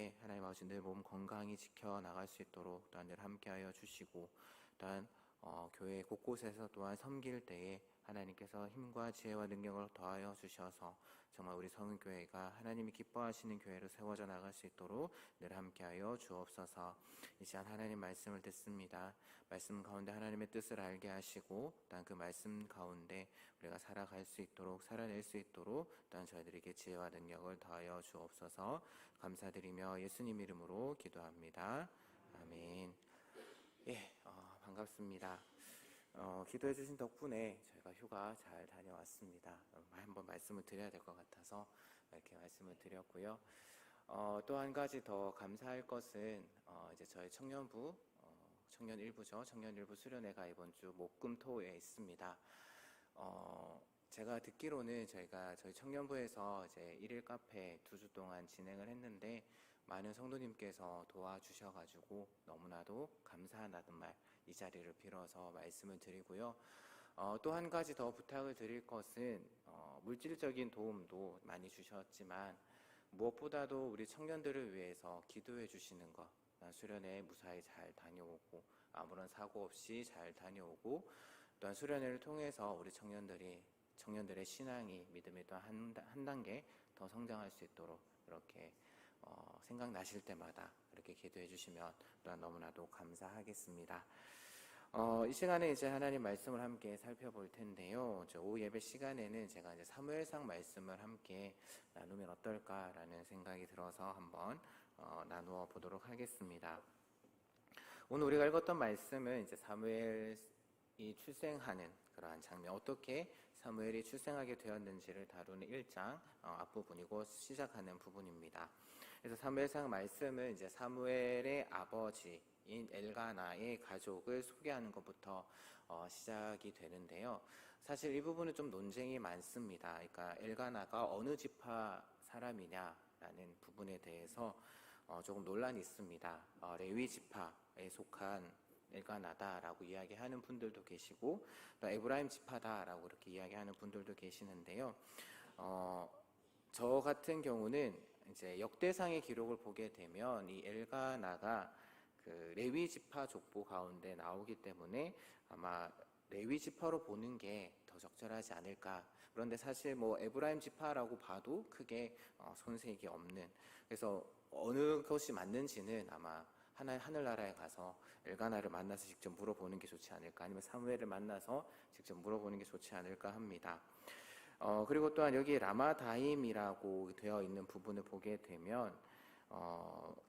가운데 하나님 아버지 늘 몸 건강히 지켜나갈 수 있도록 또한 늘 함께하여 주시고, 또한 교회 곳곳에서 또한 섬길 때에 하나님께서 힘과 지혜와 능력을 더하여 주셔서 정말 우리 성은교회가 하나님이 기뻐하시는 교회로 세워져 나갈 수 있도록 늘 함께하여 주옵소서. 이 시간 하나님 말씀을 듣습니다. 말씀 가운데 하나님의 뜻을 알게 하시고, 또한 그 말씀 가운데 우리가 살아갈 수 있도록, 살아낼 수 있도록 또한 저희들에게 지혜와 능력을 더하여 주옵소서. 감사드리며 예수님 이름으로 기도합니다. 아멘. 반갑습니다. 기도해 주신 덕분에 저희가 휴가 잘 다녀왔습니다. 한번 말씀을 드려야 될 것 같아서 이렇게 말씀을 드렸고요. 또 한 가지 더 감사할 것은 이제 저희 청년부, 청년 일부죠. 청년 일부 수련회가 이번 주 목금토에 있습니다. 제가 듣기로는 저희 청년부에서 이제 1일 카페 2주 동안 진행을 했는데, 많은 성도님께서 도와주셔가지고 너무나도 감사하다는 말, 이 자리를 빌어서 말씀을 드리고요. 또 한 가지 더 부탁을 드릴 것은, 물질적인 도움도 많이 주셨지만 무엇보다도 우리 청년들을 위해서 기도해 주시는 것, 수련회 무사히 잘 다녀오고 아무런 사고 없이 잘 다녀오고, 또한 수련회를 통해서 우리 청년들의 신앙이, 믿음이 또 한 단계 더 성장할 수 있도록 이렇게 생각나실 때마다 이렇게 기도해 주시면 또한 너무나도 감사하겠습니다. 이 시간에 이제 하나님 말씀을 함께 살펴볼 텐데요. 오후 예배 시간에는 제가 이제 사무엘상 말씀을 함께 나누면 어떨까라는 생각이 들어서 한번 나누어 보도록 하겠습니다. 오늘 우리가 읽었던 말씀은 이제 사무엘이 출생하는 그러한 장면, 어떻게 사무엘이 출생하게 되었는지를 다루는 1장 앞부분이고 시작하는 부분입니다. 그래서 사무엘상 말씀은 이제 사무엘의 아버지인 엘가나의 가족을 소개하는 것부터 시작이 되는데요. 사실 이 부분은 좀 논쟁이 많습니다. 그러니까 엘가나가 어느 지파 사람이냐라는 부분에 대해서 조금 논란이 있습니다. 레위 지파에 속한 엘가나다라고 이야기하는 분들도 계시고, 또 에브라임 지파다라고 이렇게 이야기하는 분들도 계시는데요. 저 같은 경우는 이제 역대상의 기록을 보게 되면 이 엘가나가 그 레위 지파 족보 가운데 나오기 때문에 아마 레위 지파로 보는 게 더 적절하지 않을까. 그런데 사실 뭐 에브라임 지파라고 봐도 크게 손색이 없는, 그래서 어느 것이 맞는지는 아마 하늘나라에 가서 엘가나를 만나서 직접 물어보는 게 좋지 않을까, 아니면 사무엘을 만나서 직접 물어보는 게 좋지 않을까 합니다. 그리고 또한 여기 라마다임이라고 되어 있는 부분을 보게 되면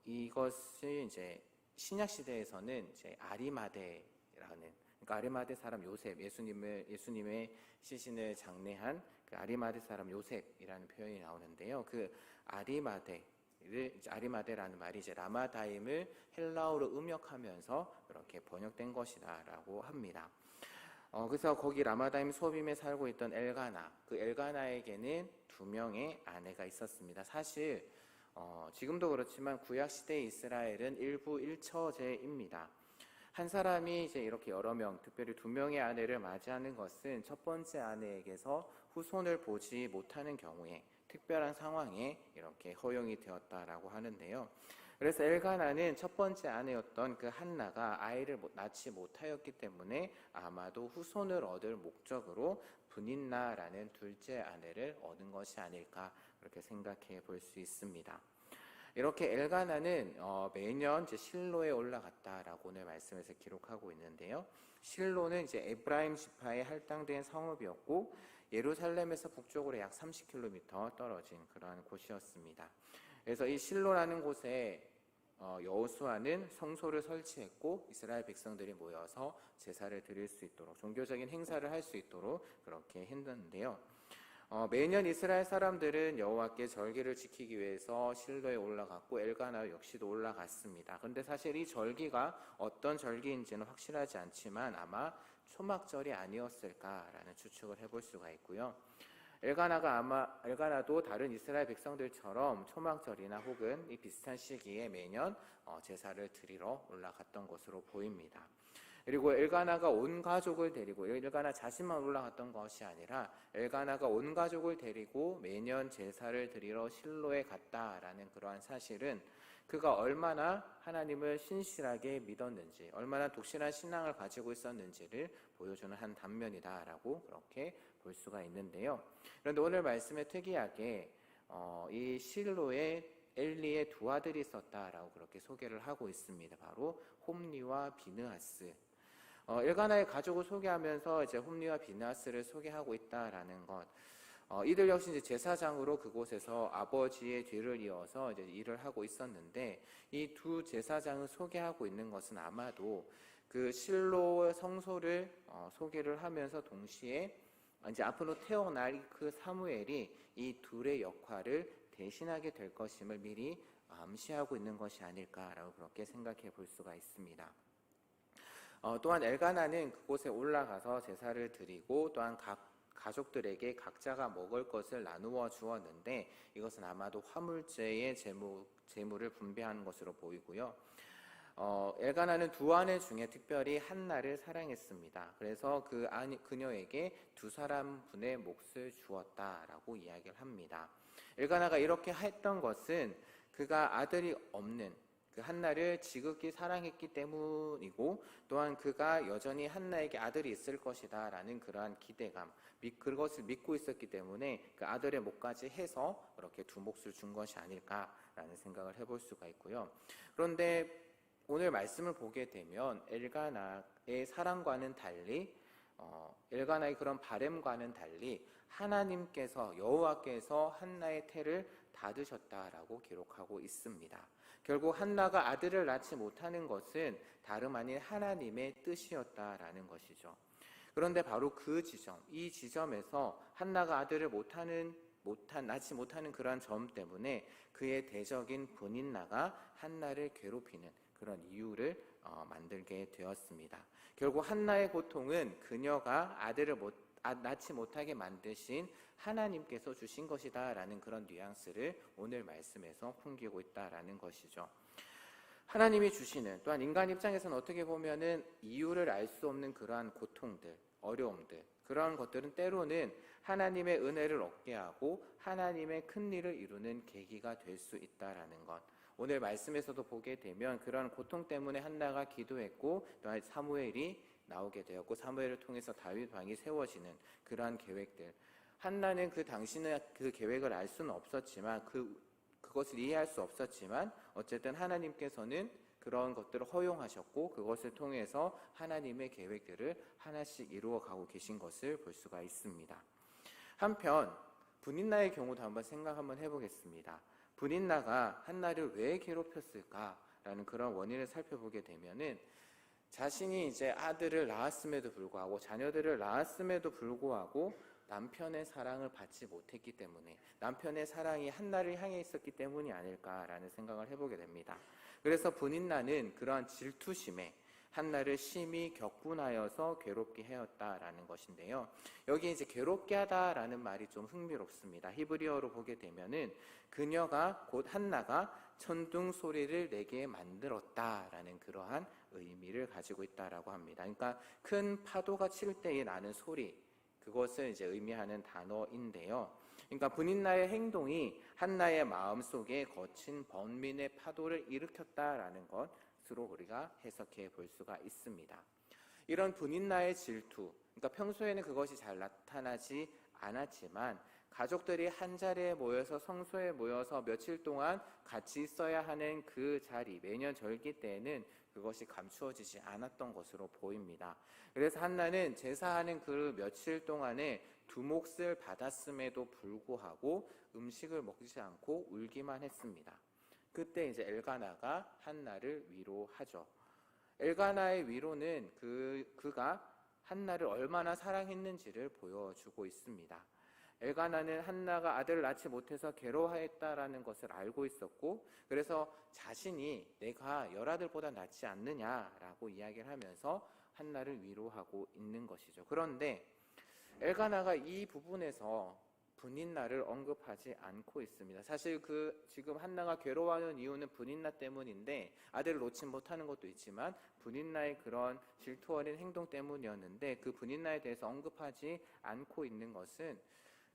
이것이 이제 신약 시대에서는 이제 아리마대라는, 그러니까 아리마대 사람 요셉, 예수님의 시신을 장례한 그 아리마대 사람 요셉이라는 표현이 나오는데요. 그 아리마대라는 말이 이제 라마다임을 헬라어로 음역하면서 이렇게 번역된 것이다라고 합니다. 그래서 거기 라마다임 소빔에 살고 있던 엘가나, 그 엘가나에게는 2명의 아내가 있었습니다. 사실 지금도 그렇지만 구약 시대 이스라엘은 일부 일처제입니다. 한 사람이 이제 이렇게 여러 명, 특별히 2명의 아내를 맞이하는 것은 첫 번째 아내에게서 후손을 보지 못하는 경우에, 특별한 상황에 이렇게 허용이 되었다라고 하는데요. 그래서 엘가나는 첫 번째 아내였던 그 한나가 아이를 낳지 못하였기 때문에 아마도 후손을 얻을 목적으로 브닌나라는 둘째 아내를 얻은 것이 아닐까, 그렇게 생각해 볼 수 있습니다. 이렇게 엘가나는 매년 이제 실로에 올라갔다라고 오늘 말씀에서 기록하고 있는데요. 실로는 이제 에브라임 지파의 할당된 성읍이었고, 예루살렘에서 북쪽으로 약 30km 떨어진 그러한 곳이었습니다. 그래서 이 실로라는 곳에 여호수아는 성소를 설치했고, 이스라엘 백성들이 모여서 제사를 드릴 수 있도록, 종교적인 행사를 할 수 있도록 그렇게 했는데요. 매년 이스라엘 사람들은 여호와께 절기를 지키기 위해서 실로에 올라갔고, 엘가나 역시도 올라갔습니다. 그런데 사실 이 절기가 어떤 절기인지는 확실하지 않지만 아마 초막절이 아니었을까라는 추측을 해볼 수가 있고요. 엘가나도 다른 이스라엘 백성들처럼 초막절이나 혹은 이 비슷한 시기에 매년 제사를 드리러 올라갔던 것으로 보입니다. 그리고 엘가나가 온 가족을 데리고, 엘가나 자신만 올라갔던 것이 아니라 엘가나가 온 가족을 데리고 매년 제사를 드리러 실로에 갔다라는 그러한 사실은 그가 얼마나 하나님을 신실하게 믿었는지, 얼마나 독실한 신앙을 가지고 있었는지를 보여주는 한 단면이다라고 그렇게 볼 수가 있는데요. 그런데 오늘 말씀에 특이하게 이 실로에 엘리의 두 아들이 있었다라고 그렇게 소개를 하고 있습니다. 바로 홈리와 비느하스. 엘가나의 가족을 소개하면서 이제 홈리와 비느하스를 소개하고 있다라는 것. 이들 역시 이제 제사장으로 그곳에서 아버지의 뒤를 이어서 이제 일을 하고 있었는데, 이 두 제사장을 소개하고 있는 것은 아마도 그 실로 성소를 소개를 하면서 동시에 이제 앞으로 태어날 그 사무엘이 이 둘의 역할을 대신하게 될 것임을 미리 암시하고 있는 것이 아닐까라고 그렇게 생각해 볼 수가 있습니다. 또한 엘가나는 그곳에 올라가서 제사를 드리고 또한 각 가족들에게 각자가 먹을 것을 나누어 주었는데, 이것은 아마도 화물제의 제물을 분배하는 것으로 보이고요. 엘가나는 두 아내 중에 특별히 한나를 사랑했습니다. 그래서 그녀에게 두 사람분의 몫을 주었다라고 이야기를 합니다. 엘가나가 이렇게 했던 것은 그가 아들이 없는 그 한나를 지극히 사랑했기 때문이고, 또한 그가 여전히 한나에게 아들이 있을 것이다 라는 그러한 기대감, 그것을 믿고 있었기 때문에 그 아들의 몫까지 해서 그렇게 두 몫을 준 것이 아닐까라는 생각을 해볼 수가 있고요. 그런데 오늘 말씀을 보게 되면 엘가나의 사랑과는 달리, 엘가나의 그런 바램과는 달리 하나님께서, 여호와께서 한나의 태를 닫으셨다라고 기록하고 있습니다. 결국 한나가 아들을 낳지 못하는 것은 다름 아닌 하나님의 뜻이었다라는 것이죠. 그런데 바로 그 지점, 이 지점에서 한나가 아들을 낳지 못하는 그러한 점 때문에 그의 대적인 분인나가 한나를 괴롭히는 그런 이유를 만들게 되었습니다. 결국 한나의 고통은 그녀가 아들을 낳지 못하게 만드신 하나님께서 주신 것이다 라는 그런 뉘앙스를 오늘 말씀에서 풍기고 있다라는 것이죠. 하나님이 주시는, 또한 인간 입장에서는 어떻게 보면은 이유를 알 수 없는 그러한 고통들, 어려움들, 그러한 것들은 때로는 하나님의 은혜를 얻게 하고 하나님의 큰 일을 이루는 계기가 될 수 있다라는 것. 오늘 말씀에서도 보게 되면 그런 고통 때문에 한나가 기도했고, 또한 사무엘이 나오게 되었고, 사무엘을 통해서 다윗 왕이 세워지는 그러한 계획들. 한나는 그 당시는 그 계획을 알 수는 없었지만, 그것을 이해할 수 없었지만 어쨌든 하나님께서는 그런 것들을 허용하셨고, 그것을 통해서 하나님의 계획들을 하나씩 이루어가고 계신 것을 볼 수가 있습니다. 한편 분인나의 경우도 한번 생각 한번 해보겠습니다. 분인나가 한나를 왜 괴롭혔을까라는 그런 원인을 살펴보게 되면은, 자신이 이제 아들을 낳았음에도 불구하고, 자녀들을 낳았음에도 불구하고 남편의 사랑을 받지 못했기 때문에, 남편의 사랑이 한나를 향해 있었기 때문이 아닐까라는 생각을 해보게 됩니다. 그래서 분인나는 그러한 질투심에 한나를 심히 격분하여서 괴롭게 하였다라는 것인데요. 여기 이제 괴롭게 하다라는 말이 좀 흥미롭습니다. 히브리어로 보게 되면은 그녀가, 곧 한나가 천둥 소리를 내게 만들었다라는 그러한 의미를 가지고 있다라고 합니다. 그러니까 큰 파도가 칠 때에 나는 소리, 그것을 이제 의미하는 단어인데요. 그러니까 분인나의 행동이 한나의 마음속에 거친 번민의 파도를 일으켰다라는 것으로 우리가 해석해 볼 수가 있습니다. 이런 분인나의 질투, 그러니까 평소에는 그것이 잘 나타나지 않았지만 가족들이 한자리에 모여서 성소에 모여서 며칠 동안 같이 있어야 하는 그 자리, 매년 절기 때에는 그것이 감추어지지 않았던 것으로 보입니다. 그래서 한나는 제사하는 그 며칠 동안에 두 몫을 받았음에도 불구하고 음식을 먹지 않고 울기만 했습니다. 그때 이제 엘가나가 한나를 위로하죠. 엘가나의 위로는 그가 한나를 얼마나 사랑했는지를 보여주고 있습니다. 엘가나는 한나가 아들을 낳지 못해서 괴로워했다라는 것을 알고 있었고, 그래서 자신이 내가 열아들보다 낫지 않느냐라고 이야기를 하면서 한나를 위로하고 있는 것이죠. 그런데 엘가나가 이 부분에서 분인나를 언급하지 않고 있습니다. 사실 지금 한나가 괴로워하는 이유는 분인나 때문인데, 아들을 놓지 못하는 것도 있지만 분인나의 그런 질투 어린 행동 때문이었는데, 그 분인나에 대해서 언급하지 않고 있는 것은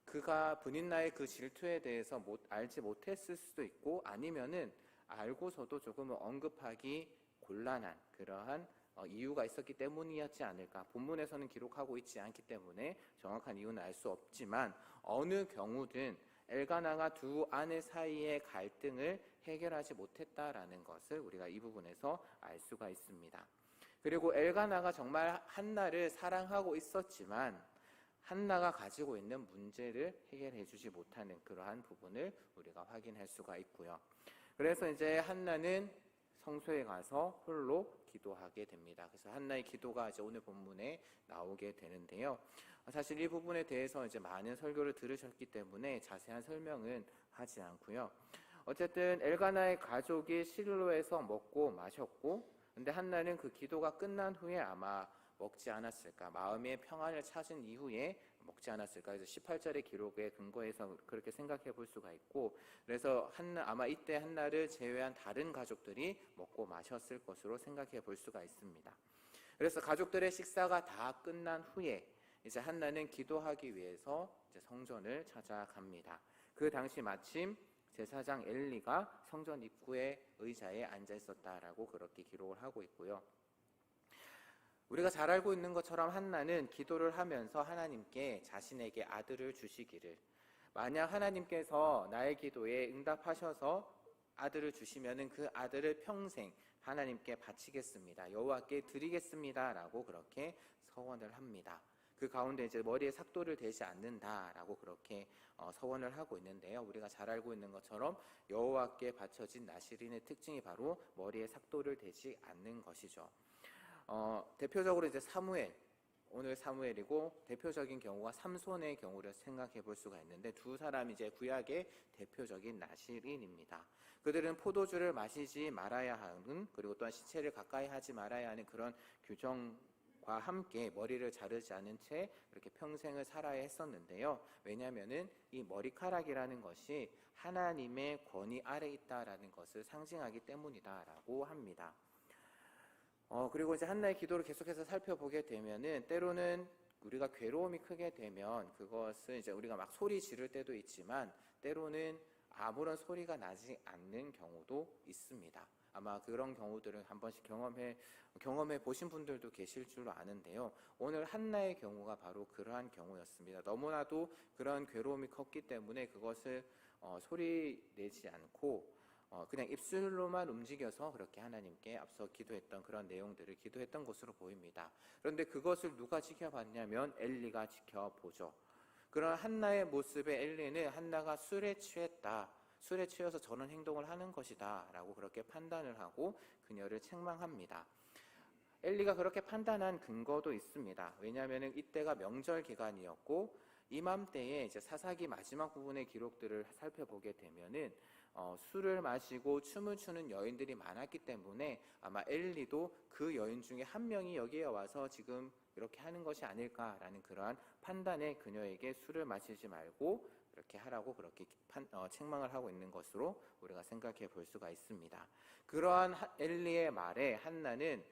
그가 분인나의 그 질투에 대해서 알지 못했을 수도 있고, 아니면은 알고서도 조금은 언급하기 곤란한 그러한 이유가 있었기 때문이었지 않을까. 본문에서는 기록하고 있지 않기 때문에 정확한 이유는 알 수 없지만, 어느 경우든 엘가나가 두 아내 사이의 갈등을 해결하지 못했다라는 것을 우리가 이 부분에서 알 수가 있습니다. 그리고 엘가나가 정말 한나를 사랑하고 있었지만 한나가 가지고 있는 문제를 해결해 주지 못하는 그러한 부분을 우리가 확인할 수가 있고요. 그래서 이제 한나는 성소에 가서 홀로 기도하게 됩니다. 그래서 한나의 기도가 이제 오늘 본문에 나오게 되는데요. 사실 이 부분에 대해서 이제 많은 설교를 들으셨기 때문에 자세한 설명은 하지 않고요. 어쨌든 엘가나의 가족이 실로에서 먹고 마셨고, 근데 한나는 그 기도가 끝난 후에 아마 먹지 않았을까, 마음의 평안을 찾은 이후에 먹지 않았을까. 그래서 18절의 기록에 근거해서 그렇게 생각해 볼 수가 있고, 그래서 아마 이때 한나를 제외한 다른 가족들이 먹고 마셨을 것으로 생각해 볼 수가 있습니다. 그래서 가족들의 식사가 다 끝난 후에 이제 한나는 기도하기 위해서 이제 성전을 찾아갑니다. 그 당시 마침 제사장 엘리가 성전 입구의 의자에 앉아 있었다라고 그렇게 기록을 하고 있고요. 우리가 잘 알고 있는 것처럼 한나는 기도를 하면서 하나님께 자신에게 아들을 주시기를, 만약 하나님께서 나의 기도에 응답하셔서 아들을 주시면은 그 아들을 평생 하나님께 바치겠습니다, 여호와께 드리겠습니다 라고 그렇게 서원을 합니다. 그 가운데 이제 머리에 삭도를 대지 않는다라고 그렇게 서원을 하고 있는데요. 우리가 잘 알고 있는 것처럼 여호와께 바쳐진 나시린의 특징이 바로 머리에 삭도를 대지 않는 것이죠. 대표적으로 이제 사무엘, 오늘 사무엘이고 대표적인 경우가 삼손의 경우를 생각해 볼 수가 있는데, 두 사람이 이제 구약의 대표적인 나시린입니다. 그들은 포도주를 마시지 말아야 하는, 그리고 또한 시체를 가까이 하지 말아야 하는 그런 규정과 함께 머리를 자르지 않은 채 이렇게 평생을 살아야 했었는데요. 왜냐하면은 이 머리카락이라는 것이 하나님의 권위 아래 있다라는 것을 상징하기 때문이다라고 합니다. 그리고 이제 한나의 기도를 계속해서 살펴보게 되면은, 때로는 우리가 괴로움이 크게 되면 그것은 이제 우리가 막 소리 지를 때도 있지만, 때로는 아무런 소리가 나지 않는 경우도 있습니다. 아마 그런 경우들을 한 번씩 경험해 보신 분들도 계실 줄로 아는데요. 오늘 한나의 경우가 바로 그러한 경우였습니다. 너무나도 그런 괴로움이 컸기 때문에 그것을 소리 내지 않고 그냥 입술로만 움직여서 그렇게 하나님께 앞서 기도했던 그런 내용들을 기도했던 것으로 보입니다. 그런데 그것을 누가 지켜봤냐면 엘리가 지켜보죠. 그런 한나의 모습에 엘리는 한나가 술에 취했다, 술에 취해서 저런 행동을 하는 것이다 라고 그렇게 판단을 하고 그녀를 책망합니다. 엘리가 그렇게 판단한 근거도 있습니다. 왜냐하면 이때가 명절 기간이었고, 이맘때에 이제 사사기 마지막 부분의 기록들을 살펴보게 되면은 술을 마시고 춤을 추는 여인들이 많았기 때문에 아마 엘리도 그 여인 중에 한 명이 여기에 와서 지금 이렇게 하는 것이 아닐까라는 그러한 판단에 그녀에게 술을 마시지 말고 이렇게 하라고 그렇게 책망을 하고 있는 것으로 우리가 생각해 볼 수가 있습니다. 그러한 엘리의 말에 한나는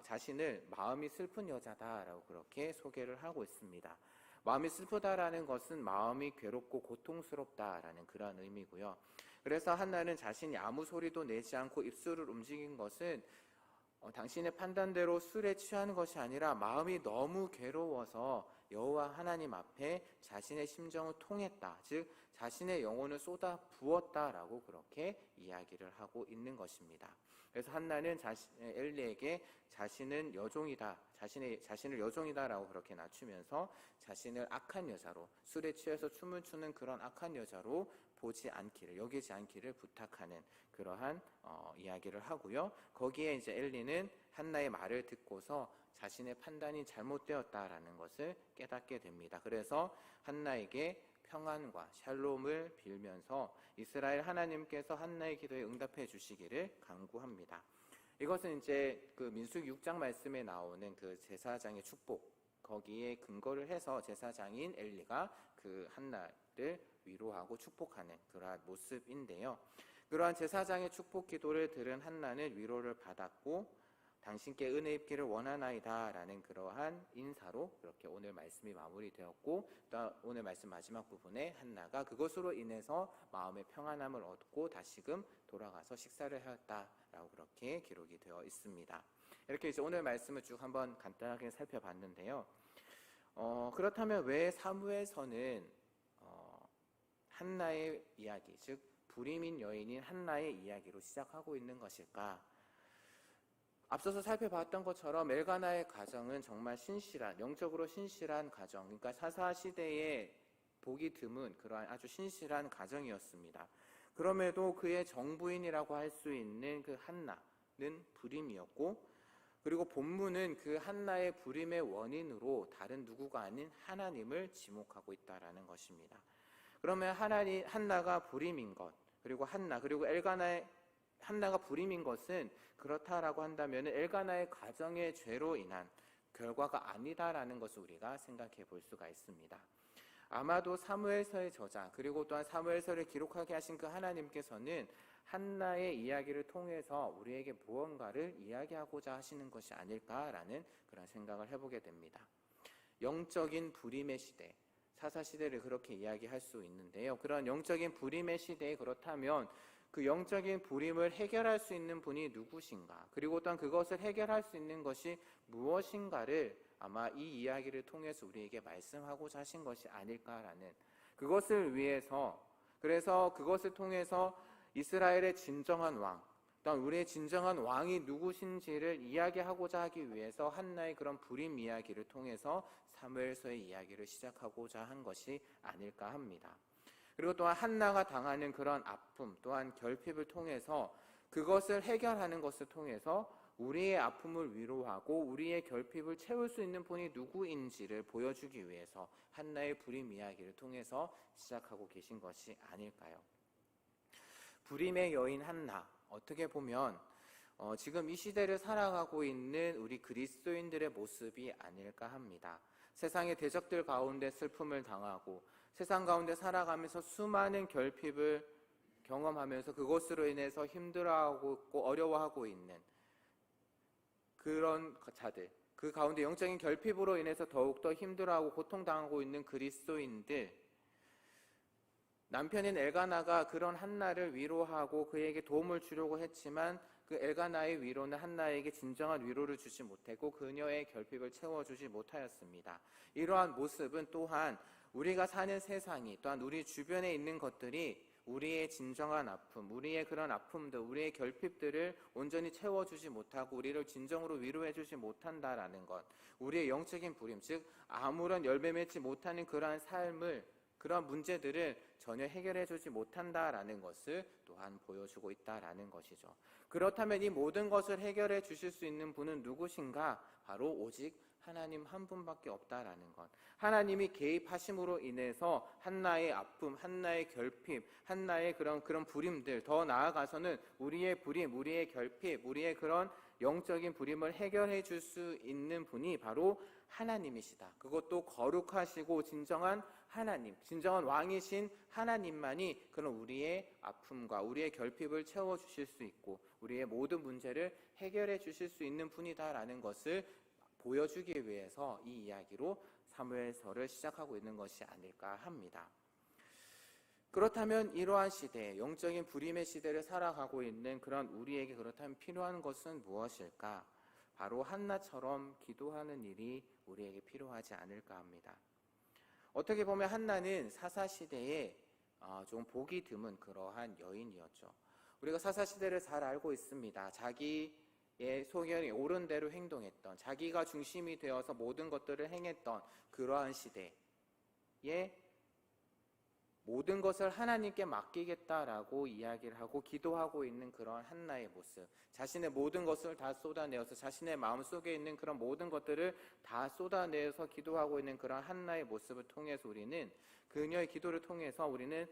자신을 마음이 슬픈 여자다라고 그렇게 소개를 하고 있습니다. 마음이 슬프다라는 것은 마음이 괴롭고 고통스럽다라는 그런 의미고요. 그래서 한나는 자신이 아무 소리도 내지 않고 입술을 움직인 것은 당신의 판단대로 술에 취하는 것이 아니라 마음이 너무 괴로워서 여호와 하나님 앞에 자신의 심정을 통했다, 즉 자신의 영혼을 쏟아 부었다라고 그렇게 이야기를 하고 있는 것입니다. 그래서 한나는 엘리에게 자신은 여종이다, 자신을 여종이다라고 그렇게 낮추면서 자신을 악한 여자로, 술에 취해서 춤을 추는 그런 악한 여자로 여기지 않기를 부탁하는 그러한 이야기를 하고요. 거기에 이제 엘리는 한나의 말을 듣고서 자신의 판단이 잘못되었다라는 것을 깨닫게 됩니다. 그래서 한나에게 평안과 샬롬을 빌면서 이스라엘 하나님께서 한나의 기도에 응답해 주시기를 간구합니다. 이것은 이제 그 민수기 6장 말씀에 나오는 그 제사장의 축복, 거기에 근거를 해서 제사장인 엘리가 그 한나를 위로하고 축복하는 그러한 모습인데요. 그러한 제사장의 축복 기도를 들은 한나는 위로를 받았고 당신께 은혜 입기를 원하나이다 라는 그러한 인사로 그렇게 오늘 말씀이 마무리되었고, 또 오늘 말씀 마지막 부분에 한나가 그것으로 인해서 마음의 평안함을 얻고 다시금 돌아가서 식사를 하였다라고 그렇게 기록이 되어 있습니다. 이렇게 이제 오늘 말씀을 쭉 한번 간단하게 살펴봤는데요. 그렇다면 왜 사무엘서는 한나의 이야기, 즉 불임인 여인인 한나의 이야기로 시작하고 있는 것일까? 앞서서 살펴봤던 것처럼 엘가나의 가정은 정말 신실한, 영적으로 신실한 가정, 그러니까 사사시대에 보기 드문 그러한 아주 신실한 가정이었습니다. 그럼에도 그의 정부인이라고 할 수 있는 그 한나는 불임이었고, 그리고 본문은 그 한나의 불임의 원인으로 다른 누구가 아닌 하나님을 지목하고 있다라는 것입니다. 그러면 한나가 불임인 것, 그리고 한나가 불임인 것은 그렇다라고 한다면 엘가나의 가정의 죄로 인한 결과가 아니다라는 것을 우리가 생각해 볼 수가 있습니다. 아마도 사무엘서의 저자, 그리고 또한 사무엘서를 기록하게 하신 그 하나님께서는 한나의 이야기를 통해서 우리에게 무언가를 이야기하고자 하시는 것이 아닐까라는 그런 생각을 해보게 됩니다. 영적인 불임의 시대, 사사시대를 그렇게 이야기할 수 있는데요. 그런 영적인 불임의 시대에 그렇다면 그 영적인 불임을 해결할 수 있는 분이 누구신가, 그리고 또한 그것을 해결할 수 있는 것이 무엇인가를 아마 이 이야기를 통해서 우리에게 말씀하고자 하신 것이 아닐까라는, 그것을 위해서, 그래서 그것을 통해서 이스라엘의 진정한 왕, 또한 우리의 진정한 왕이 누구신지를 이야기하고자 하기 위해서 한나의 그런 불임 이야기를 통해서 사무엘서의 이야기를 시작하고자 한 것이 아닐까 합니다. 그리고 또한 한나가 당하는 그런 아픔, 또한 결핍을 통해서 그것을 해결하는 것을 통해서 우리의 아픔을 위로하고 우리의 결핍을 채울 수 있는 분이 누구인지를 보여주기 위해서 한나의 불임 이야기를 통해서 시작하고 계신 것이 아닐까요? 불임의 여인 한나, 어떻게 보면 지금 이 시대를 살아가고 있는 우리 그리스도인들의 모습이 아닐까 합니다. 세상의 대적들 가운데 슬픔을 당하고 세상 가운데 살아가면서 수많은 결핍을 경험하면서 그것으로 인해서 힘들어하고 있고 어려워하고 있는 그런 자들, 그 가운데 영적인 결핍으로 인해서 더욱더 힘들어하고 고통당하고 있는 그리스도인들, 남편인 엘가나가 그런 한나를 위로하고 그에게 도움을 주려고 했지만 그 엘가나의 위로는 한나에게 진정한 위로를 주지 못했고 그녀의 결핍을 채워주지 못하였습니다. 이러한 모습은 또한 우리가 사는 세상이, 또한 우리 주변에 있는 것들이 우리의 진정한 아픔, 우리의 그런 아픔들, 우리의 결핍들을 온전히 채워주지 못하고 우리를 진정으로 위로해주지 못한다라는 것, 우리의 영적인 불임, 즉 아무런 열매 맺지 못하는 그러한 삶을, 그러한 문제들을 전혀 해결해주지 못한다라는 것을 또한 보여주고 있다라는 것이죠. 그렇다면 이 모든 것을 해결해 주실 수 있는 분은 누구신가? 바로 오직 하나님 한 분밖에 없다라는 것. 하나님이 개입하심으로 인해서 한나의 아픔, 한나의 결핍, 한나의 그런 불임들, 더 나아가서는 우리의 불임, 우리의 결핍, 우리의 그런 영적인 불임을 해결해 줄 수 있는 분이 바로 하나님이시다. 그것도 거룩하시고 진정한 하나님, 진정한 왕이신 하나님만이 그런 우리의 아픔과 우리의 결핍을 채워주실 수 있고 우리의 모든 문제를 해결해 주실 수 있는 분이다라는 것을 보여주기 위해서 이 이야기로 사무엘서를 시작하고 있는 것이 아닐까 합니다. 그렇다면 이러한 시대, 영적인 불임의 시대를 살아가고 있는 그런 우리에게 그렇다면 필요한 것은 무엇일까? 바로 한나처럼 기도하는 일이 우리에게 필요하지 않을까 합니다. 어떻게 보면 한나는 사사시대에 좀 보기 드문 그러한 여인이었죠. 우리가 사사시대를 잘 알고 있습니다. 자기의 소견이 옳은 대로 행동했던, 자기가 중심이 되어서 모든 것들을 행했던 그러한 시대에 모든 것을 하나님께 맡기겠다라고 이야기를 하고 기도하고 있는 그런 한나의 모습, 자신의 모든 것을 다 쏟아내어서 자신의 마음속에 있는 그런 모든 것들을 다 쏟아내어서 기도하고 있는 그런 한나의 모습을 통해서 우리는, 그녀의 기도를 통해서 우리는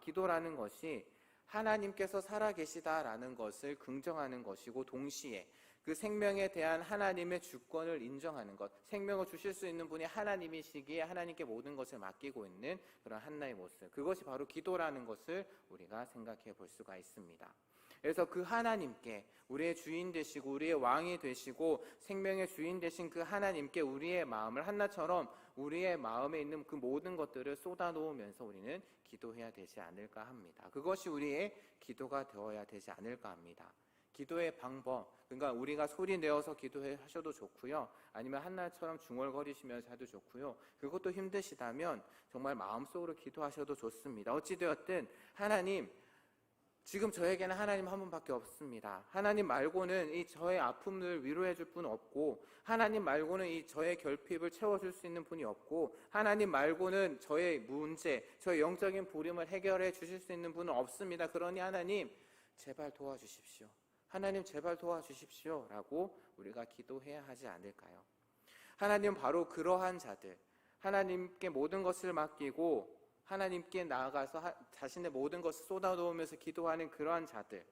기도라는 것이 하나님께서 살아계시다라는 것을 긍정하는 것이고 동시에 그 생명에 대한 하나님의 주권을 인정하는 것, 생명을 주실 수 있는 분이 하나님이시기에 하나님께 모든 것을 맡기고 있는 그런 한나의 모습, 그것이 바로 기도라는 것을 우리가 생각해 볼 수가 있습니다. 그래서 그 하나님께, 우리의 주인 되시고 우리의 왕이 되시고 생명의 주인 되신 그 하나님께 우리의 마음을, 한나처럼 우리의 마음에 있는 그 모든 것들을 쏟아놓으면서 우리는 기도해야 되지 않을까 합니다. 그것이 우리의 기도가 되어야 되지 않을까 합니다. 기도의 방법, 그러니까 우리가 소리 내어서 기도하셔도 좋고요, 아니면 한나처럼 중얼거리시면서 해도 좋고요, 그것도 힘드시다면 정말 마음속으로 기도하셔도 좋습니다. 어찌되었든 하나님, 지금 저에게는 하나님 한 분밖에 없습니다. 하나님 말고는 이 저의 아픔을 위로해 줄 분 없고, 하나님 말고는 이 저의 결핍을 채워줄 수 있는 분이 없고, 하나님 말고는 저의 문제, 저의 영적인 부름을 해결해 주실 수 있는 분은 없습니다. 그러니 하나님 제발 도와주십시오. 하나님 제발 도와주십시오 라고 우리가 기도해야 하지 않을까요? 하나님 바로 그러한 자들, 하나님께 모든 것을 맡기고 하나님께 나아가서 자신의 모든 것을 쏟아놓으면서 기도하는 그러한 자들,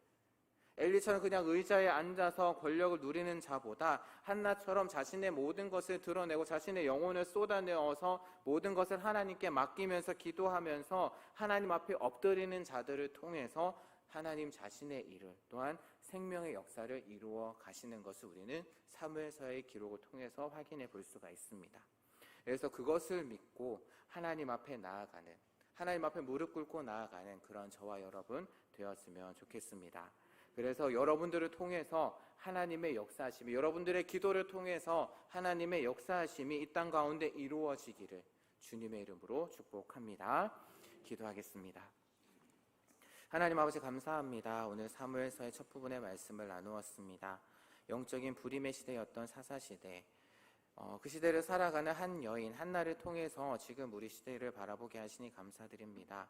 엘리처럼 그냥 의자에 앉아서 권력을 누리는 자보다 한나처럼 자신의 모든 것을 드러내고 자신의 영혼을 쏟아내어서 모든 것을 하나님께 맡기면서 기도하면서 하나님 앞에 엎드리는 자들을 통해서 하나님 자신의 일을, 또한 생명의 역사를 이루어 가시는 것을 우리는 사무엘서의 기록을 통해서 확인해 볼 수가 있습니다. 그래서 그것을 믿고 하나님 앞에 나아가는, 하나님 앞에 무릎 꿇고 나아가는 그런 저와 여러분 되었으면 좋겠습니다. 그래서 여러분들을 통해서 하나님의 역사하심이, 여러분들의 기도를 통해서 하나님의 역사하심이 이 땅 가운데 이루어지기를 주님의 이름으로 축복합니다. 기도하겠습니다. 하나님 아버지 감사합니다. 오늘 사무엘서의 첫 부분의 말씀을 나누었습니다. 영적인 불임의 시대였던 사사시대, 그 시대를 살아가는 한 여인 한나를 통해서 지금 우리 시대를 바라보게 하시니 감사드립니다.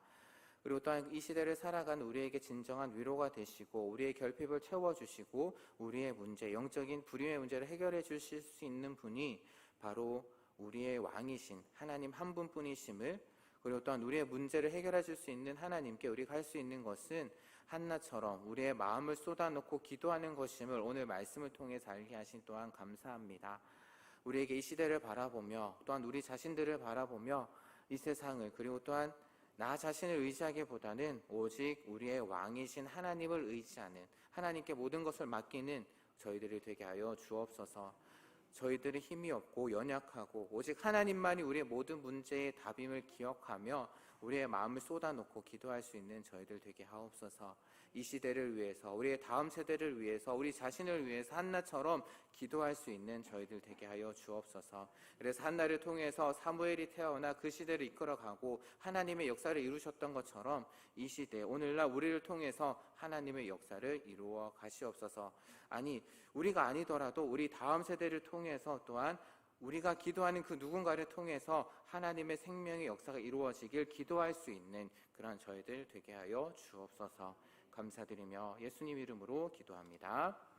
그리고 또한 이 시대를 살아가는 우리에게 진정한 위로가 되시고 우리의 결핍을 채워주시고 우리의 문제, 영적인 불임의 문제를 해결해 주실 수 있는 분이 바로 우리의 왕이신 하나님 한 분뿐이심을, 그리고 또한 우리의 문제를 해결해 줄 수 있는 하나님께 우리가 할 수 있는 것은 한나처럼 우리의 마음을 쏟아놓고 기도하는 것임을 오늘 말씀을 통해서 알게 하신 또한 감사합니다. 우리에게 이 시대를 바라보며 또한 우리 자신들을 바라보며 이 세상을, 그리고 또한 나 자신을 의지하기보다는 오직 우리의 왕이신 하나님을 의지하는, 하나님께 모든 것을 맡기는 저희들이 되게 하여 주옵소서. 저희들이 힘이 없고 연약하고 오직 하나님만이 우리의 모든 문제의 답임을 기억하며 우리의 마음을 쏟아놓고 기도할 수 있는 저희들 되게 하옵소서. 이 시대를 위해서, 우리의 다음 세대를 위해서, 우리 자신을 위해서 한나처럼 기도할 수 있는 저희들 되게 하여 주옵소서. 그래서 한나를 통해서 사무엘이 태어나 그 시대를 이끌어가고 하나님의 역사를 이루셨던 것처럼 이 시대, 오늘날 우리를 통해서 하나님의 역사를 이루어 가시옵소서. 아니, 우리가 아니더라도 우리 다음 세대를 통해서 또한 우리가 기도하는 그 누군가를 통해서 하나님의 생명의 역사가 이루어지길 기도할 수 있는 그런 저희들 되게 하여 주옵소서. 감사드리며 예수님 이름으로 기도합니다.